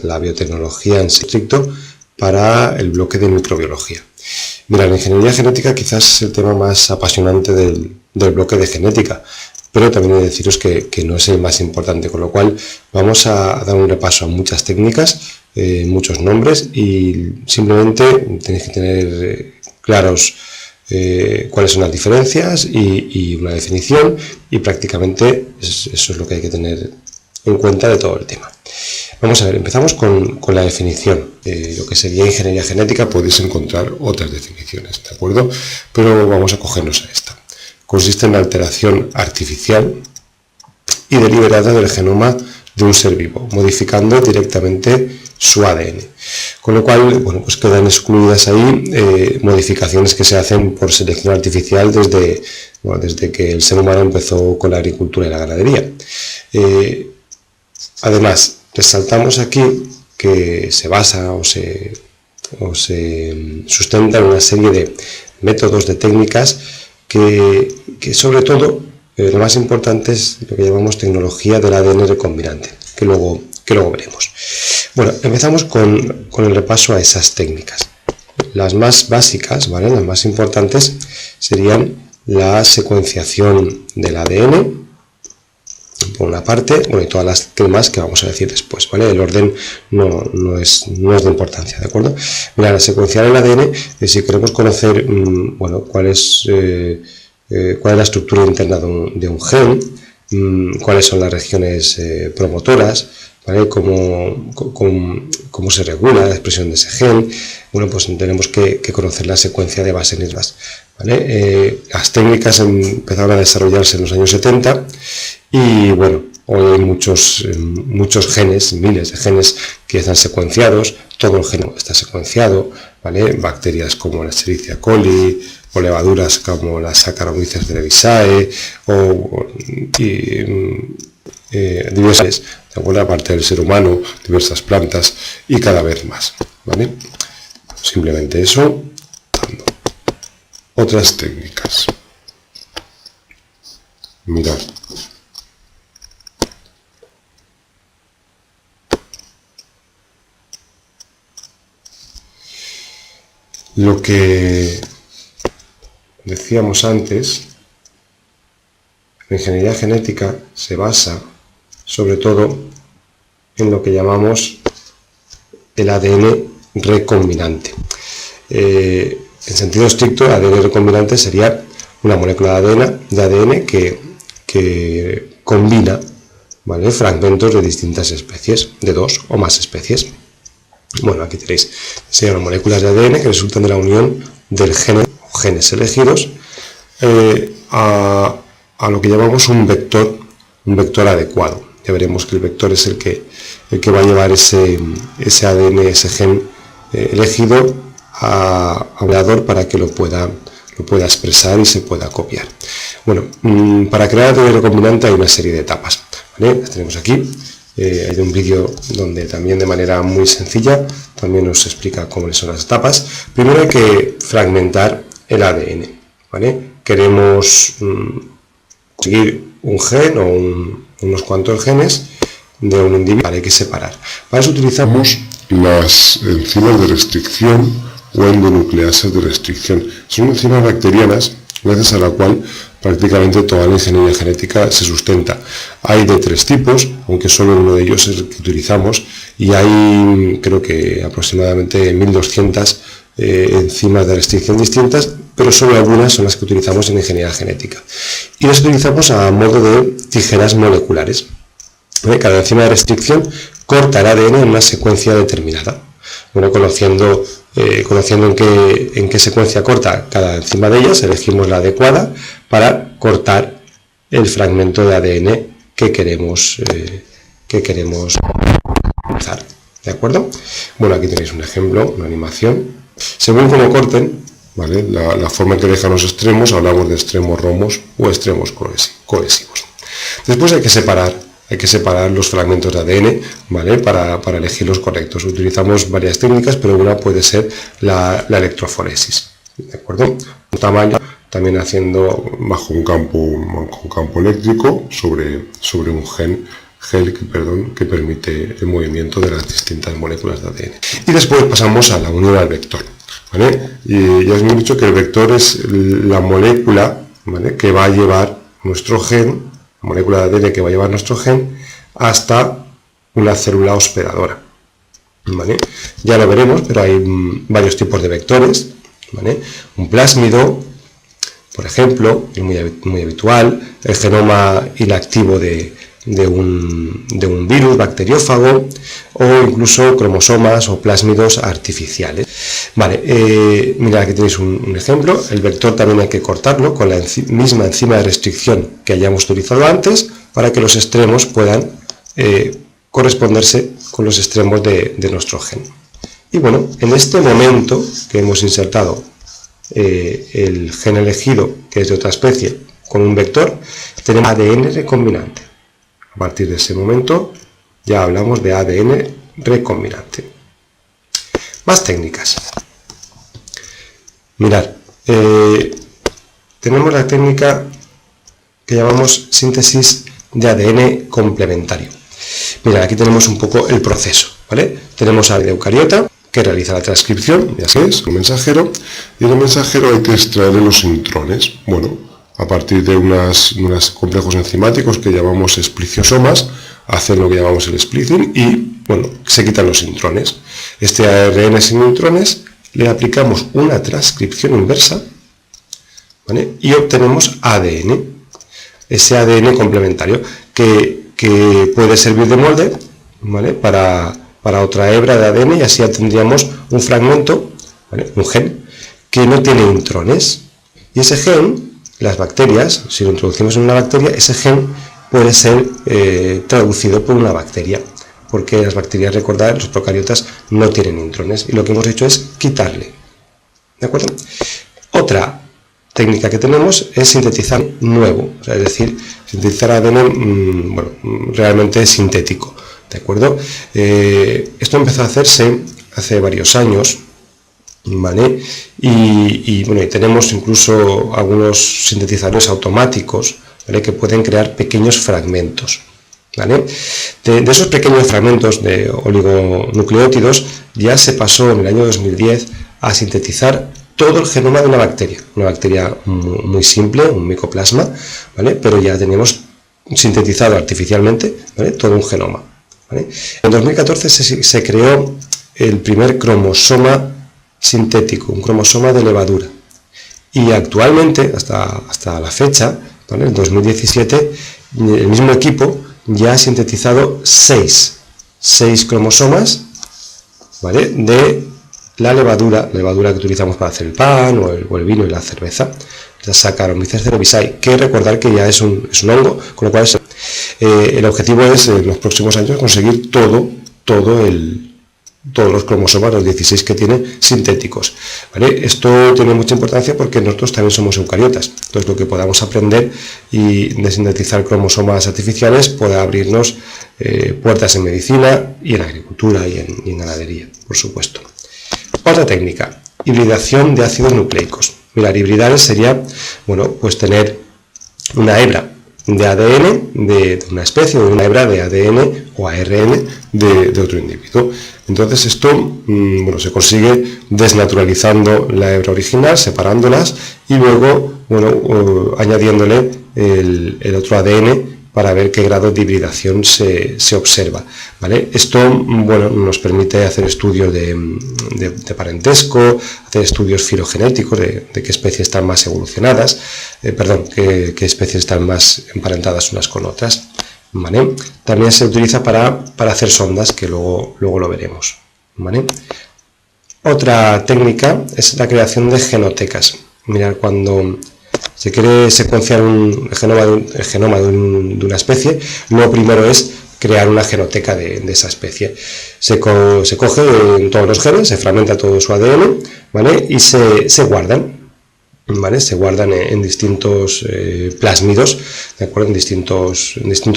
la biotecnología en sí estricto para el bloque de microbiología. Mira, la ingeniería genética quizás es el tema más apasionante del bloque de genética, pero también he de deciros que no es el más importante, con lo cual vamos a dar un repaso a muchas técnicas, muchos nombres, y simplemente tenéis que tener claros cuáles son las diferencias y una definición, y prácticamente eso es lo que hay que tener en cuenta de todo el tema. Vamos a ver, empezamos con la definición. Lo que sería ingeniería genética, podéis encontrar otras definiciones, ¿de acuerdo? Pero vamos a cogernos a esta. Consiste en la alteración artificial y deliberada del genoma de un ser vivo, modificando directamente su ADN. Con lo cual, bueno, pues quedan excluidas ahí modificaciones que se hacen por selección artificial desde que el ser humano empezó con la agricultura y la ganadería. Además, resaltamos aquí que se basa o se sustenta en una serie de métodos, de técnicas que sobre todo lo más importante es lo que llamamos tecnología del ADN recombinante, que luego veremos. Bueno, empezamos con el repaso a esas técnicas. Las más básicas, ¿vale? Las más importantes serían la secuenciación del ADN, por una parte, bueno, y todas las demás que vamos a decir después, ¿vale? El orden no es de importancia, ¿de acuerdo? Mira, al secuenciar el ADN, si queremos conocer, bueno, cuál es la estructura interna de un gen, cuáles son las regiones promotoras, ¿vale? Cómo se regula la expresión de ese gen, bueno, pues tenemos que conocer la secuencia de bases mismas, ¿vale? Las técnicas empezaron a desarrollarse en los años 70 y, bueno, hoy hay muchos genes, miles de genes que están secuenciados, todo el genoma está secuenciado, ¿vale? Bacterias como la Escherichia coli, o levaduras como las Saccharomyces cerevisiae, diversas, de alguna parte del ser humano, diversas plantas y cada vez más, ¿vale? Simplemente eso. Otras técnicas. Mirad. Lo que decíamos antes, la ingeniería genética se basa sobre todo en lo que llamamos el ADN recombinante. En sentido estricto, el ADN recombinante sería una molécula de ADN que combina, ¿vale?, fragmentos de distintas especies, de dos o más especies. Bueno, aquí tenéis, serían moléculas de ADN que resultan de la unión del genes elegidos a lo que llamamos un vector adecuado. Ya veremos que el vector es el que va a llevar ese ADN, ese gen elegido a un creador para que lo pueda expresar y se pueda copiar. Bueno, para crear ADN recombinante hay una serie de etapas, ¿vale? Las tenemos aquí. Hay un vídeo donde también de manera muy sencilla también nos explica cómo son las etapas. Primero hay que fragmentar el ADN, ¿vale? Queremos conseguir un gen o unos cuantos genes de un individuo, hay que separar. Para eso utilizamos las enzimas de restricción o endonucleasas de restricción. Son enzimas bacterianas gracias a la cual prácticamente toda la ingeniería genética se sustenta. Hay de 3 tipos, aunque solo uno de ellos es el que utilizamos, y hay creo que aproximadamente 1200 enzimas de restricción distintas, pero solo algunas son las que utilizamos en ingeniería genética. Y las utilizamos a modo de tijeras moleculares. Cada enzima de restricción corta el ADN en una secuencia determinada. Bueno, conociendo en qué secuencia corta cada enzima de ellas, elegimos la adecuada para cortar el fragmento de ADN que queremos usar. ¿De acuerdo? Bueno, aquí tenéis un ejemplo, una animación. Según cómo corten, ¿vale?, la forma que dejan los extremos, hablamos de extremos romos o extremos cohesivos. Después hay que separar los fragmentos de ADN, ¿vale?, para elegir los correctos. Utilizamos varias técnicas, pero una puede ser la electroforesis, ¿de acuerdo? Un tamaño también haciendo bajo un campo eléctrico sobre un gen que permite el movimiento de las distintas moléculas de ADN. Y después pasamos a la unión al vector, ¿vale? Y ya os he dicho que el vector es la molécula, ¿vale?, que va a llevar nuestro gen, la molécula de ADN que va a llevar nuestro gen hasta una célula hospedadora, ¿vale? Ya lo veremos, pero hay varios tipos de vectores, ¿vale? Un plásmido, por ejemplo, es muy habitual, el genoma inactivo de un virus bacteriófago, o incluso cromosomas o plásmidos artificiales. Vale, mira, aquí tenéis un ejemplo. El vector también hay que cortarlo con la misma enzima de restricción que hayamos utilizado antes, para que los extremos puedan corresponderse con los extremos de nuestro gen. Y bueno, en este momento que hemos insertado el gen elegido, que es de otra especie, con un vector, tenemos ADN recombinante. A partir de ese momento ya hablamos de ADN recombinante. Más técnicas. Mirad, tenemos la técnica que llamamos síntesis de ADN complementario. Mirad, aquí tenemos un poco el proceso, ¿vale? Tenemos ADN eucariota, que realiza la transcripción, ya sabéis, un mensajero, y en el mensajero hay que extraer los intrones. Bueno, a partir de unos complejos enzimáticos que llamamos espliciosomas, hacen lo que llamamos el splicing y, bueno, se quitan los intrones. Este ARN sin intrones le aplicamos una transcripción inversa, ¿vale?, y obtenemos ADN, ese ADN complementario, que puede servir de molde, ¿vale?, para otra hebra de ADN, y así ya tendríamos un fragmento, ¿vale?, un gen, que no tiene intrones. Y ese gen, las bacterias, si lo introducimos en una bacteria, ese gen puede ser traducido por una bacteria, porque las bacterias, recordad, los procariotas no tienen intrones, y lo que hemos hecho es quitarle. ¿De acuerdo? Otra técnica que tenemos es sintetizar nuevo, o sea, es decir, sintetizar ADN realmente sintético. ¿De acuerdo? Esto empezó a hacerse hace varios años, ¿vale? Y tenemos incluso algunos sintetizadores automáticos, ¿vale?, que pueden crear pequeños fragmentos, ¿vale? De esos pequeños fragmentos de oligonucleótidos ya se pasó en el año 2010 a sintetizar todo el genoma de una bacteria muy simple, un micoplasma, ¿vale?, pero ya tenemos sintetizado artificialmente, ¿vale?, todo un genoma, ¿vale? En 2014 se creó el primer cromosoma sintético, un cromosoma de levadura, y actualmente, hasta la fecha, ¿vale?, en 2017, el mismo equipo ya ha sintetizado 6 cromosomas, ¿vale?, de la levadura que utilizamos para hacer el pan o el vino y la cerveza, la Saccharomyces cerevisiae, que recordar que ya es un hongo, con lo cual el objetivo es en los próximos años conseguir todos los cromosomas, los 16 que tiene, sintéticos, ¿vale? Esto tiene mucha importancia porque nosotros también somos eucariotas, entonces lo que podamos aprender y de sintetizar cromosomas artificiales puede abrirnos puertas en medicina y en agricultura y en ganadería, por supuesto. Otra técnica, hibridación de ácidos nucleicos. Mirar, hibridar sería, pues tener una hebra de ADN de una especie o una hebra de ADN o ARN de otro individuo. Entonces esto se consigue desnaturalizando la hebra original, separándolas y luego añadiéndole el otro ADN para ver qué grado de hibridación se observa, ¿vale? Esto nos permite hacer estudios de parentesco, hacer estudios filogenéticos de qué especies están más evolucionadas, qué especies están más emparentadas unas con otras, ¿vale? También se utiliza para hacer sondas, que luego lo veremos, ¿vale? Otra técnica es la creación de genotecas. Mirad, cuando se quiere secuenciar el genoma de una especie, lo primero es crear una genoteca de esa especie. Se coge todos los genes, se fragmenta todo su ADN, ¿vale?, y se guardan, ¿vale? Se guardan en distintos plásmidos, ¿de acuerdo?, en distintos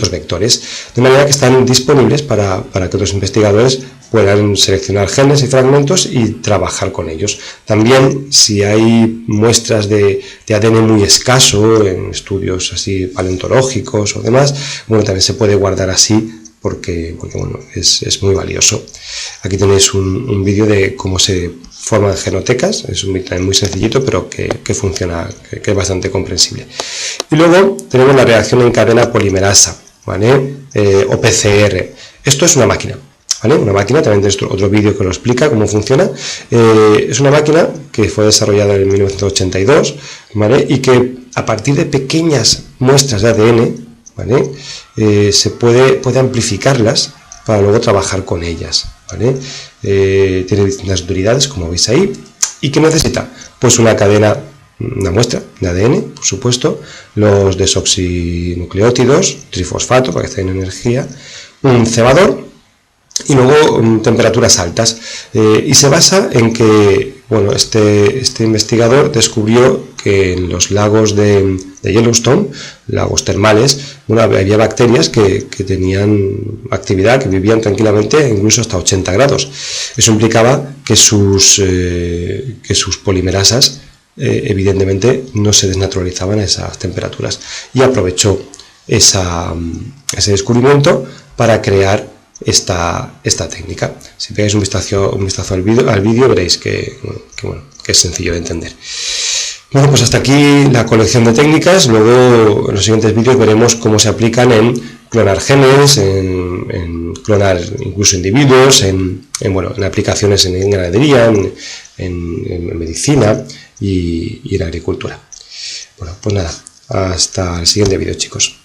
vectores, de manera que están disponibles para que los investigadores puedan seleccionar genes y fragmentos y trabajar con ellos. También, si hay muestras de ADN muy escaso en estudios así paleontológicos o demás, también se puede guardar así porque bueno, es muy valioso. Aquí tenéis un vídeo de cómo se forman genotecas, es un vídeo muy sencillito, pero que funciona, que es bastante comprensible. Y luego tenemos la reacción en cadena polimerasa, ¿vale? O PCR. Esto es una máquina, ¿vale? Una máquina, también tenéis otro vídeo que lo explica cómo funciona. Es una máquina que fue desarrollada en 1982, ¿vale? Y que a partir de pequeñas muestras de ADN, ¿vale? Se puede amplificarlas para luego trabajar con ellas, ¿vale? Tiene distintas utilidades, como veis ahí. ¿Y qué necesita? Pues una cadena, una muestra de ADN, por supuesto, los desoxinucleótidos, trifosfato, para que esté en energía, un cebador y luego temperaturas altas. Y se basa en que, bueno, este investigador descubrió que en los lagos de Yellowstone, lagos termales, bueno, había bacterias que tenían actividad, que vivían tranquilamente incluso hasta 80 grados. Eso implicaba que sus polimerasas evidentemente no se desnaturalizaban a esas temperaturas, y aprovechó ese descubrimiento para crear esta técnica. Si pegáis un vistazo al vídeo veréis que es sencillo de entender. Bueno, pues hasta aquí la colección de técnicas. Luego en los siguientes vídeos veremos cómo se aplican en clonar genes, en clonar incluso individuos, en aplicaciones en ganadería, en medicina y en agricultura. Bueno, pues nada, hasta el siguiente vídeo, chicos.